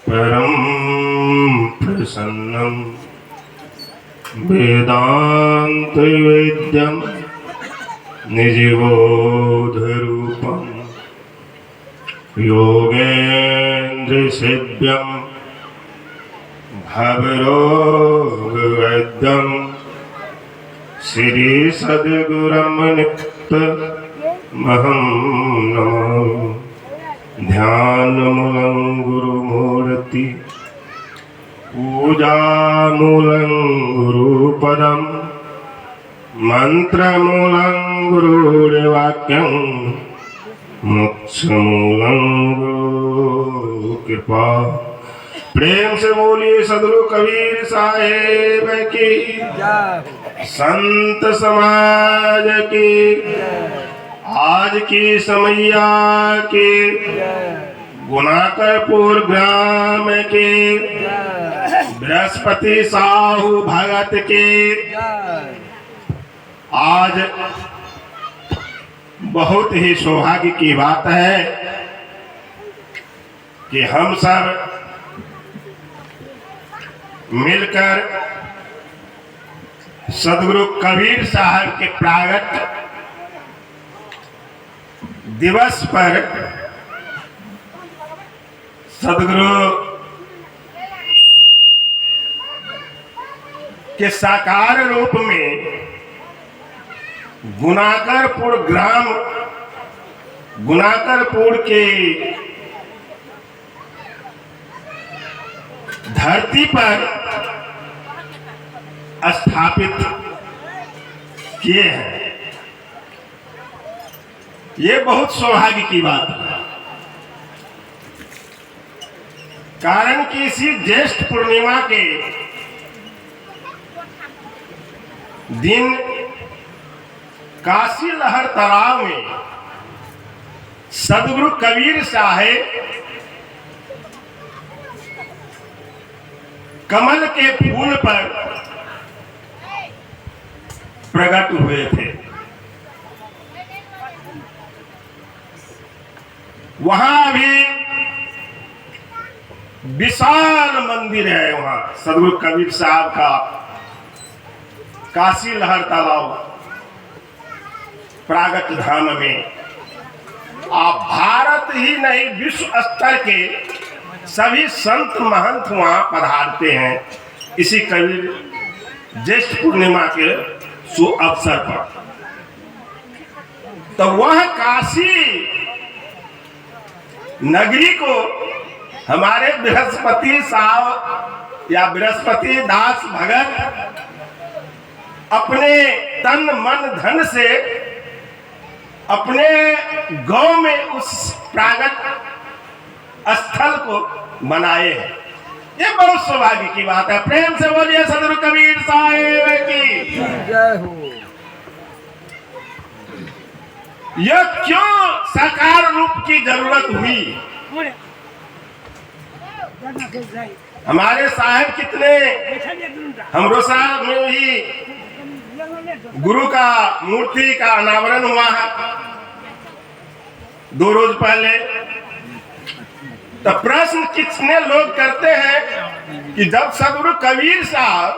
परम प्रसन्नं वेदांत वेद्यं निजबोधरूपं योगेन्द्रसेव्यं भवरोगवैद्यं श्री सद्गुरुं नित्यमहं नमामि। ध्यानमूलं गुरुमूर्ति पूजामूलं गुरुपदं मंत्रमूलं गुरुर्वाक्यं मोक्षमूलं गुरुकृपा। प्रेम से बोलिए सद्गुरु कबीर साहेब की, संत समाज की, आज की समैया के, गुनाकरपुर ग्राम के बृहस्पति साहू भगत के। आज बहुत ही सौभाग्य की बात है कि हम सब मिलकर सद्गुरु कबीर साहब के प्रागट दिवस पर सद्गुरु के साकार रूप में गुनाकरपुर ग्राम, गुनाकरपुर के धरती पर स्थापित किए हैं। ये बहुत सौभाग्य की बात है, कारण कि इसी ज्येष्ठ पूर्णिमा के दिन काशी लहर तालाब में सद्गुरु कबीर साहेब कमल के फूल पर प्रकट हुए थे। वहां भी विशाल मंदिर है, वहां सद्गुरु कबीर साहब का काशी लहर तालाब प्रागट धाम में। आप भारत ही नहीं विश्व स्तर के सभी संत महंत वहां पधारते हैं इसी कबीर ज्येष्ठ पूर्णिमा के शुभ अवसर पर। तो वह काशी नगरी को हमारे बृहस्पति साहब या बृहस्पति दास भगत अपने तन मन धन से अपने गांव में उस प्रागट स्थल को बनाए हैं। ये बहुत सौभाग्य की बात है। प्रेम से बोलिए सद्गुरु कबीर साहेब की जय हो। यह क्यों साकार रूप की जरूरत हुई? हमारे साहेब कितने हमरो साहब में ही गुरु का मूर्ति का अनावरण हुआ है 2 रोज पहले। तो प्रश्न कितने लोग करते हैं कि जब सद्गुरु कबीर साहब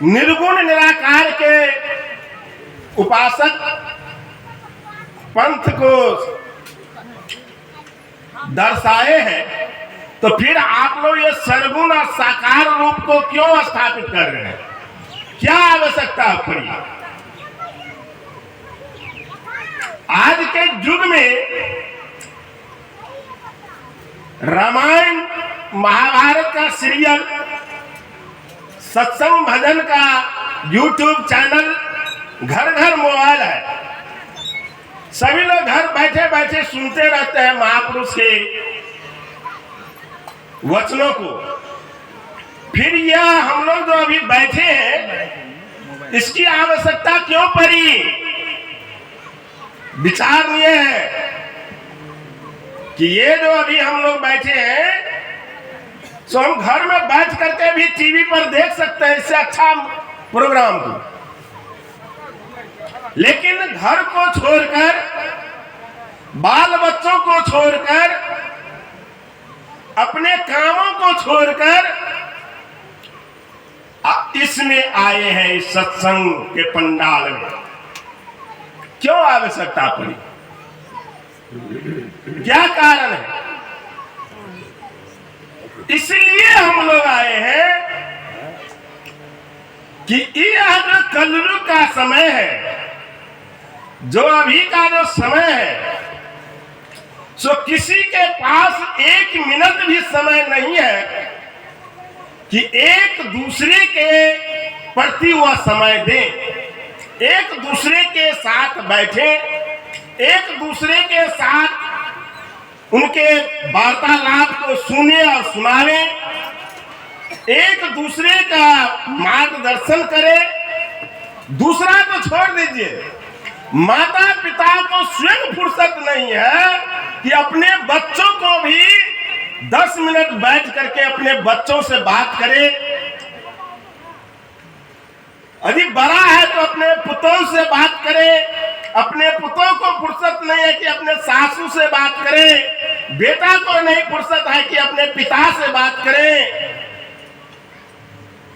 निर्गुण निराकार के उपासक पंथ को दर्शाए हैं, तो फिर आप लोग ये सरगुण और साकार रूप को क्यों स्थापित कर रहे हैं? क्या आवश्यकता पड़ी? आज के युग में रामायण महाभारत का सीरियल, सत्संग भजन का यूट्यूब चैनल, घर घर मोबाइल है। सभी लोग घर बैठे बैठे सुनते रहते हैं महापुरुष के वचनों को। फिर यह हम लोग जो अभी बैठे हैं, इसकी आवश्यकता क्यों पड़ी? विचारणीय है कि ये जो अभी हम लोग बैठे हैं, सो हम घर में बैठ करके भी टीवी पर देख सकते हैं इससे अच्छा प्रोग्राम को। लेकिन घर को छोड़कर, बाल बच्चों को छोड़कर को छोड़कर इसमें आए हैं, इस सत्संग के पंडाल में। क्यों आवश्यकता पड़ी? क्या कारण है? इसलिए हम लोग आए हैं कि यह जो कलयुग का समय है, जो अभी का जो समय है, सो किसी के पास एक मिनट भी समय नहीं है कि एक दूसरे के प्रति वह समय दें, एक दूसरे के साथ बैठे, एक दूसरे के साथ उनके वार्तालाप को सुने और सुनावे, एक दूसरे का मार्गदर्शन करे। दूसरा तो छोड़ दीजिए, माता पिता को स्वयं फुर्सत नहीं है कि अपने बच्चों को भी 10 मिनट बैठ करके अपने बच्चों से बात करे। यदि बड़ा है तो अपने पुतों से बात करे, अपने पुतों को फुर्सत नहीं है कि अपने सासू से बात करे, बेटा को नहीं फुर्सत है कि अपने पिता से बात करे,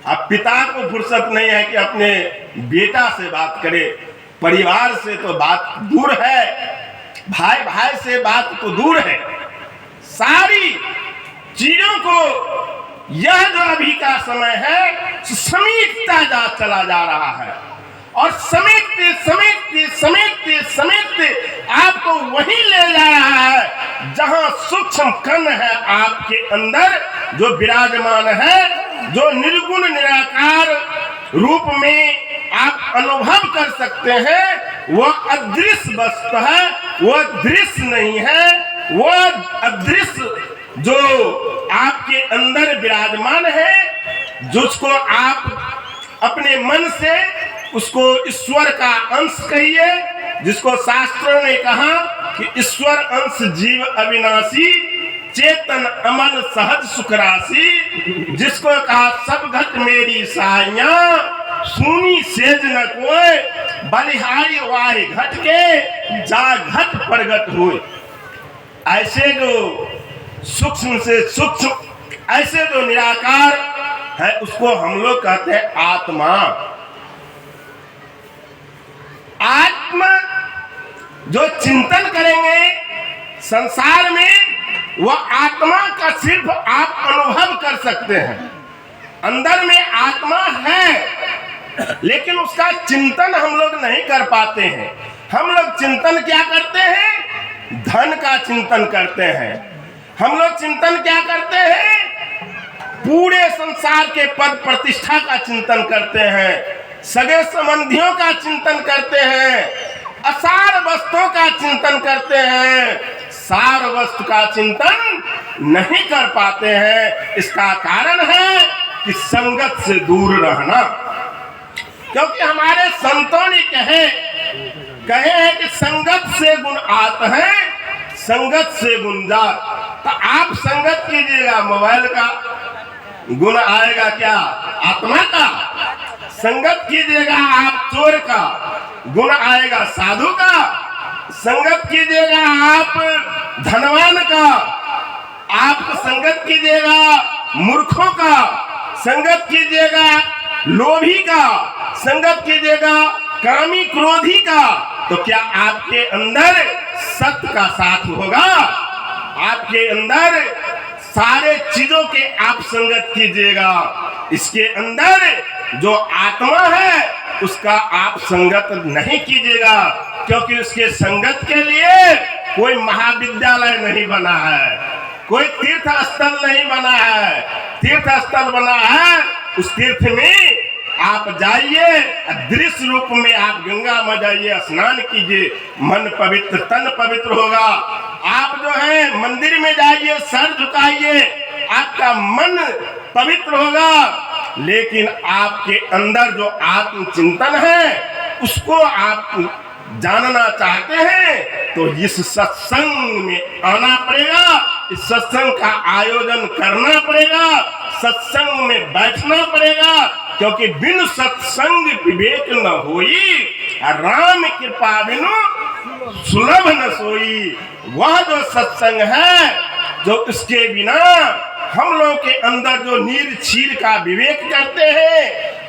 अब पिता को फुर्सत नहीं है कि अपने बेटा से बात करे। परिवार से तो बात दूर है, भाई भाई से बात तो दूर है। सारी चीजों को यह जो अभी का समय है समेटता चला जा रहा है, और समेटते समेटते समेटते समेटते आपको वहीं ले जा रहा है जहां सूक्ष्म कण है आपके अंदर, जो विराजमान है, जो निर्गुण निराकार रूप में आप अनुभव कर सकते हैं। वह अदृश्य वस्तु है, वह दृश्य नहीं है। वह अदृश्य जो आपके अंदर विराजमान है, जिसको आप अपने मन से उसको ईश्वर का अंश कहिए, जिसको शास्त्रों ने कहा कि ईश्वर अंश जीव अविनाशी, चेतन अमल सहज सुख राशि, जिसको कहा सब घट मेरी साइयां, सुनी सेज न कोई, बलिहारी वाहि घट के जा घट प्रगट हुए। ऐसे जो सूक्ष्म से सूक्ष्म, ऐसे जो निराकार है, उसको हम लोग कहते हैं आत्मा। आत्मा जो चिंतन करेंगे संसार में, वह आत्मा का सिर्फ आप अनुभव कर सकते हैं। अंदर में आत्मा है, लेकिन उसका चिंतन हम लोग नहीं कर पाते हैं। हम लोग चिंतन क्या करते हैं? धन का चिंतन करते हैं। हम लोग चिंतन क्या करते हैं? पूरे संसार के पद प्रतिष्ठा का चिंतन करते हैं, सगे संबंधियों का चिंतन करते हैं, असार वस्तुओं का चिंतन करते हैं, सार वस्तु का चिंतन नहीं कर पाते हैं। इसका कारण है कि संगत से दूर रहना। क्योंकि हमारे संतों ने कहे हैं कि संगत से गुण आत है, संगत से गुण जात। तो आप संगत कीजिएगा, मोबाइल का गुण आएगा क्या? आत्मा का। संगत कीजिएगा आप चोर का, गुण आएगा साधु का। संगत कीजिएगा आप धनवान का, आप संगत कीजिएगा मूर्खों का, संगत कीजिएगा लोभी का, संगत कीजिएगा कामी क्रोधी का। तो क्या आपके अंदर सत्य का साथ होगा? आपके अंदर सारे चीजों के आप संगत कीजिएगा। इसके अंदर जो आत्मा है उसका आप संगत नहीं कीजिएगा, क्योंकि उसके संगत के लिए कोई महाविद्यालय नहीं बना है, कोई तीर्थ स्थल नहीं बना है। तीर्थ स्थल बना है, उस तीर्थ में आप जाइए, दृश्य रूप में आप गंगा में जाइए, स्नान कीजिए, मन पवित्र तन पवित्र होगा। आप जो है मंदिर में जाइए, सर झुकाइए, आपका मन पवित्र होगा। लेकिन आपके अंदर जो आत्म चिंतन है उसको आप जानना चाहते हैं तो इस सत्संग में आना पड़ेगा, इस सत्संग का आयोजन करना पड़ेगा, सत्संग में बैठना पड़ेगा। क्योंकि बिन सत्संग विवेक न होई, राम कृपा बिनु सुलभ न सोई। वह जो सत्संग है, जो इसके बिना हम लोग के अंदर जो नीर छीर का विवेक करते हैं,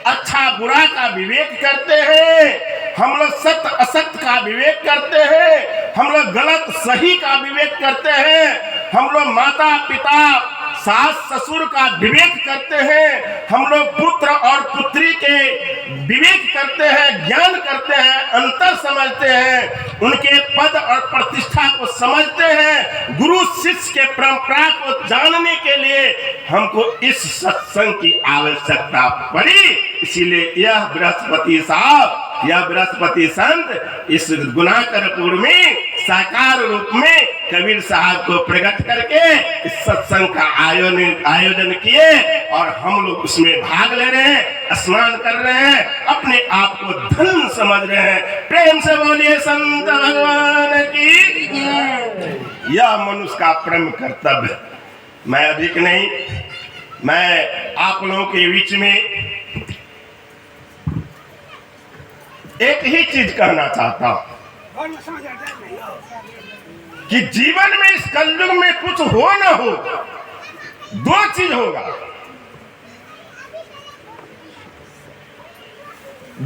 अच्छा बुरा का विवेक करते हैं, हम लोग सत्य असत्य का विवेक करते हैं, हम लोग गलत सही का विवेक करते हैं, हम लोग माता पिता सास ससुर का विवेक करते हैं, हम लोग पुत्र और पुत्री के विवेक करते हैं, ज्ञान करते हैं, अंतर समझते हैं, उनके पद और प्रतिष्ठा को समझते हैं। गुरु शिष्य के परंपरा को जानने के लिए हमको इस सत्संग की आवश्यकता पड़ी। इसीलिए यह बृहस्पति साहब, यह बृहस्पति संत इस गुनाकरपुर में साकार रूप में कबीर साहब को प्रकट करके इस सत्संग का आयोजन किए और हम लोग उसमें भाग ले रहे हैं, स्नान कर रहे हैं, अपने आप को धन समझ रहे हैं। प्रेम से बोलिए संत भगवान की। यह मनुष्य का परम कर्तव्य। मैं अधिक नहीं, मैं आप लोगों के बीच में एक ही चीज कहना चाहता हूं कि जीवन में इस कलयुग में कुछ हो ना हो, दो चीज होगा,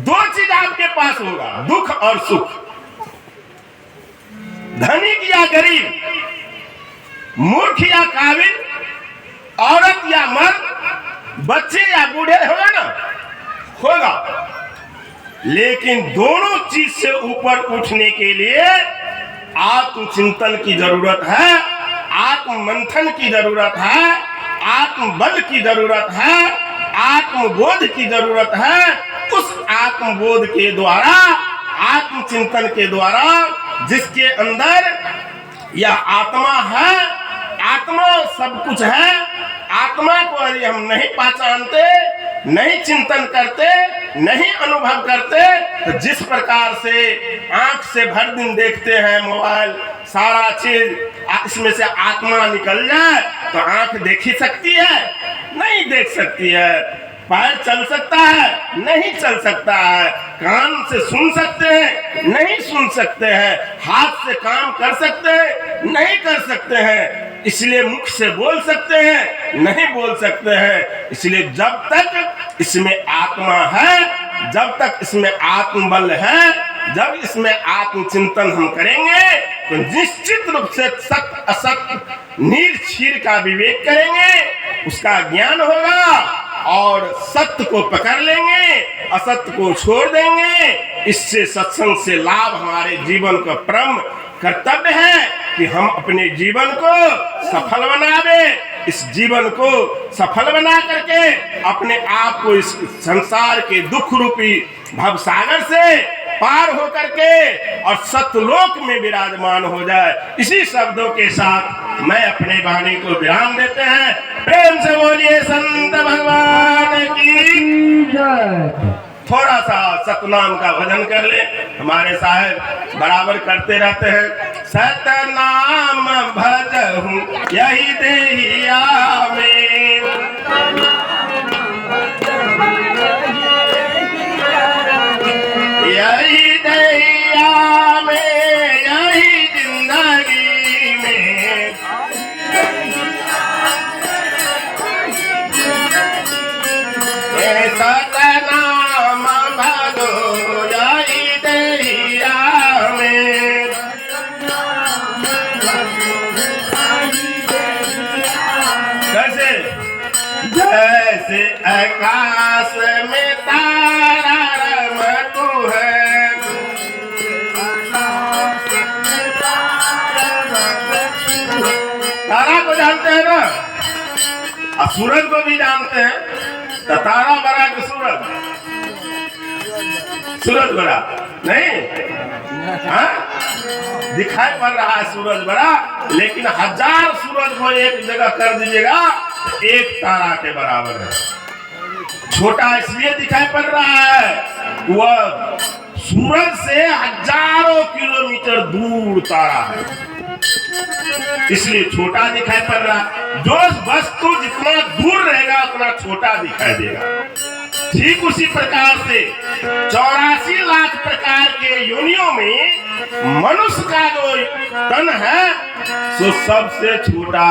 दो चीज आपके पास होगा, दुख और सुख। धनिक या गरीब, मूर्ख या काबिल, औरत या मर्द, बच्चे या बूढ़े, होगा ना, होगा। लेकिन दोनों चीज से ऊपर उठने के लिए आत्मचिंतन की जरूरत है, आत्म मंथन की जरूरत है, आत्मबल की जरूरत है, आत्मबोध की जरूरत है। उस आत्मबोध के द्वारा, आत्मचिंतन के द्वारा, जिसके अंदर यह आत्मा है, आत्मा सब कुछ है, आत्मा को यदि हम नहीं पहचानते, नहीं चिंतन करते, नहीं अनुभव करते, तो जिस प्रकार से आंख से भर दिन देखते हैं मोबाइल, सारा चीज, इसमें से आत्मा निकल जाए तो आंख देख ही सकती है? नहीं देख सकती है। पैर चल सकता है? नहीं चल सकता है। कान से सुन सकते हैं? नहीं सुन सकते हैं। हाथ से काम कर सकते हैं? नहीं कर सकते हैं। इसलिए मुख से बोल सकते हैं? नहीं बोल सकते हैं। इसलिए जब तक इसमें आत्मा है, जब तक इसमें आत्मबल है, जब इसमें आत्मचिंतन हम करेंगे तो निश्चित रूप से सत्य असत्य नीर छीर का विवेक करेंगे, उसका ज्ञान होगा और सत्य को पकड़ लेंगे, असत्य को छोड़ देंगे। इससे सत्संग से लाभ हमारे जीवन का परम कर्तव्य है कि हम अपने जीवन को सफल बनावे। इस जीवन को सफल बना करके अपने आप को इस संसार के दुख रूपी भवसागर से पार हो करके और सतलोक में विराजमान हो जाए। इसी शब्दों के साथ मैं अपने वाणी को विराम देते हैं। प्रेम से बोलिए संत भगवान की जय। थोड़ा सा सतनाम का भजन कर ले, हमारे साहब बराबर करते रहते हैं। सतनाम भजहूं यही देहिया में, यही देहिया में, यही जिंदगी में, सतनाम भजो यही देहिया में। कैसे? जैसे आकाश में तारा रमतु है, तारा को जानते हैं ना, और सूरज को भी जानते हैं। तो तारा बड़ा कि सूरज? सूरज बड़ा नहीं, हाँ? दिखाई पड़ रहा है सूरज बड़ा, लेकिन 1000 सूरज को एक जगह कर दीजिएगा एक तारा के बराबर है। छोटा इसलिए दिखाई पड़ रहा है, वह सूरज से हजारों किलोमीटर दूर तारा है, इसलिए छोटा दिखाई पड़ रहा है। जो वस्तु जितना दूर रहेगा उतना छोटा दिखाई देगा। ठीक उसी प्रकार से 84 लाख प्रकार के योनियों में मनुष्य का जो तन है सो सबसे छोटा,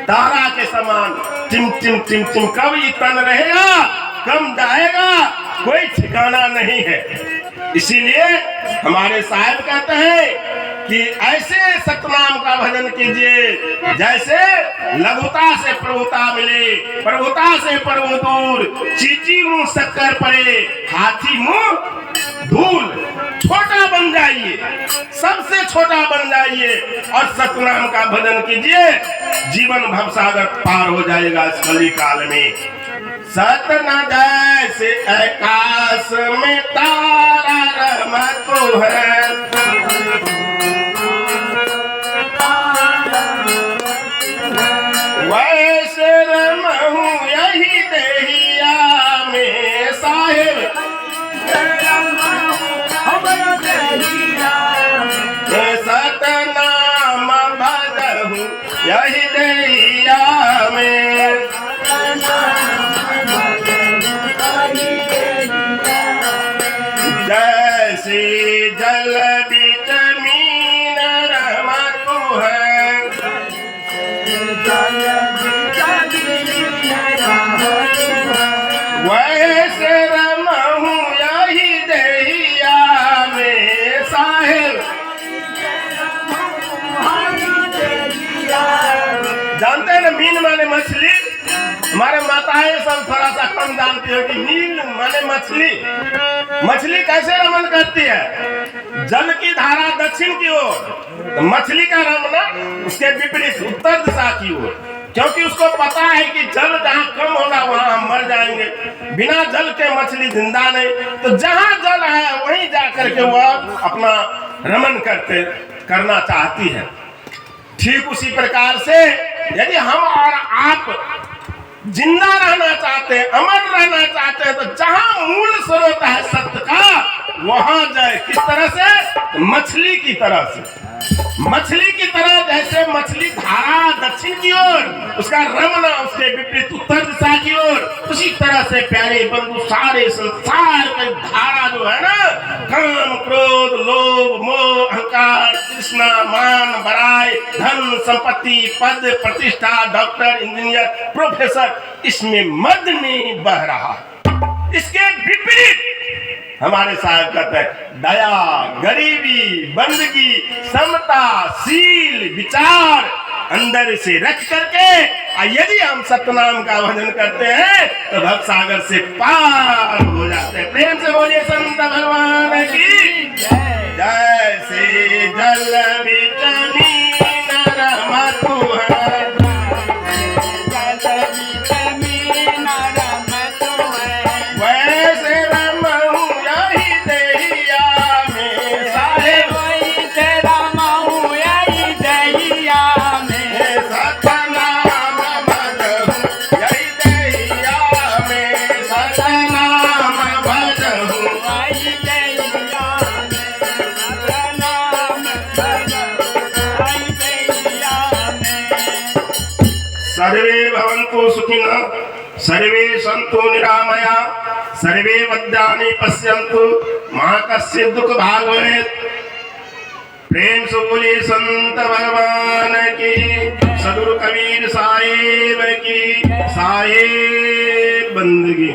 तारा के समान टिम टिम टिम टिम। कब ये तन रहेगा, कब जाएगा, कोई ठिकाना नहीं है। इसीलिए हमारे साहब कहते हैं कि ऐसे सतनाम का भजन कीजिए जैसे लघुता से प्रभुता मिले, प्रभुता से प्रभु दूर, चींटी मुंह शक्कर पड़े, हाथी मुंह धूल। छोटा बन जाइए, सबसे छोटा बन जाइए और सतनाम का भजन कीजिए, जीवन भवसागर पार हो जाएगा इस कली काल में। सतना जैसे आकाश में तारा रहमत है, वैसे रमहू यही देहिया में साहिब, सतनाम भजहू यही देहिया में। जैसे जल बीच मीन रहमत है, वैसे रमहू यही देहिया में साहिब। जानते हैं ना मीन माने मछली? हमारे माताएं सब थोड़ा सा कम जानती हो कि मीन माने मछली। मछली कैसे रमन करती है? जल की धारा दक्षिण की ओर, तो मछली का रमना उसके विपरीत उत्तर दिशा की ओर, क्योंकि उसको पता है कि जल जहाँ कम होगा वहां हम मर जाएंगे, बिना जल के मछली जिंदा नहीं। तो जहाँ जल है वहीं जाकर के वह अपना रमन करना चाहती है। ठीक उसी प्रकार से यदि हम और आप जिंदा रहना चाहते हैं, अमर रहना चाहते हैं, तो जहां मूल स्रोत है सत्य का वहां जाए। किस तरह से? मछली की तरह से। मछली की तरह, जैसे मछली धारा दक्षिण की ओर, उसका रमना उसके विपरीत उत्तर दिशा की ओर, उसी तरह से प्यारे बंधु सारे संसार की धारा जो है ना, काम क्रोध लोभ मोह अहंकार तृष्णा मान बड़ाई धन संपत्ति पद प्रतिष्ठा डॉक्टर इंजीनियर प्रोफेसर, इसमें मद में बह रहा। इसके विपरीत हमारे साहब कहते हैं दया गरीबी बंदगी समता शील विचार अंदर से रख करके यदि हम सतनाम का भजन करते हैं तो भव सागर से पार हो जाते हैं। प्रेम से बोलिए संत भगवान की जय। से जल बीच मीन रहमत है, वैसे रमहू यही देहिया में साहिब, रमहू यही देहिया में सतनाम भजहू यही देहिया में, सतनाम भजहू यही देहिया में, सतनाम भजहू यही देहिया में। सर्वे भवन्तु सुखिनः, सर्वे सन्तु निरामया, सर्वे भद्राणि पश्यन्तु मा कश्चित् दुःख भाग् भवेत्। प्रेम से बोलिए संत भगवान की, सद्गुरु कबीर साहिब की, साहिब बंदगी।